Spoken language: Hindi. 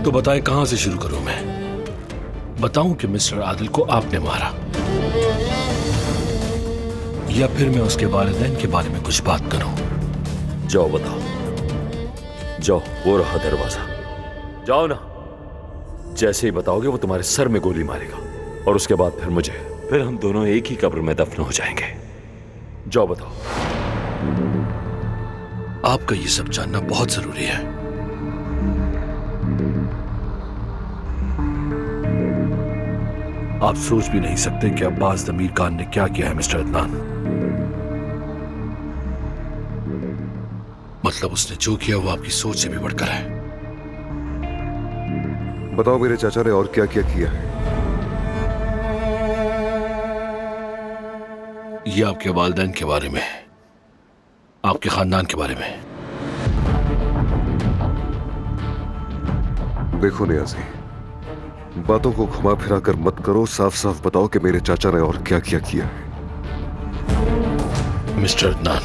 तो बताएं कहां से शुरू करूं मैं? बताऊं कि मिस्टर आदिल को आपने मारा, या फिर मैं उसके वालिदैन के बारे में कुछ बात करूं? जाओ बताओ, जाओ, वो रहा दरवाजा, जाओ ना। जैसे ही बताओगे वो तुम्हारे सर में गोली मारेगा और उसके बाद फिर हम दोनों एक ही कब्र में दफन हो जाएंगे। जाओ बताओ। आपका ये सब जानना बहुत जरूरी है। आप सोच भी नहीं सकते कि अब्बास दमीर खान ने क्या किया है मिस्टर अदनान। मतलब उसने जो किया वो आपकी सोच से भी बढ़कर है। बताओ मेरे चाचा ने और क्या क्या किया है? ये आपके वालिदैन के बारे में, आपके खानदान के बारे में। देखो नियाजी, बातों को घुमा फिरा कर मत करो, साफ साफ बताओ कि मेरे चाचा ने और क्या क्या किया है। मिस्टर अदनान,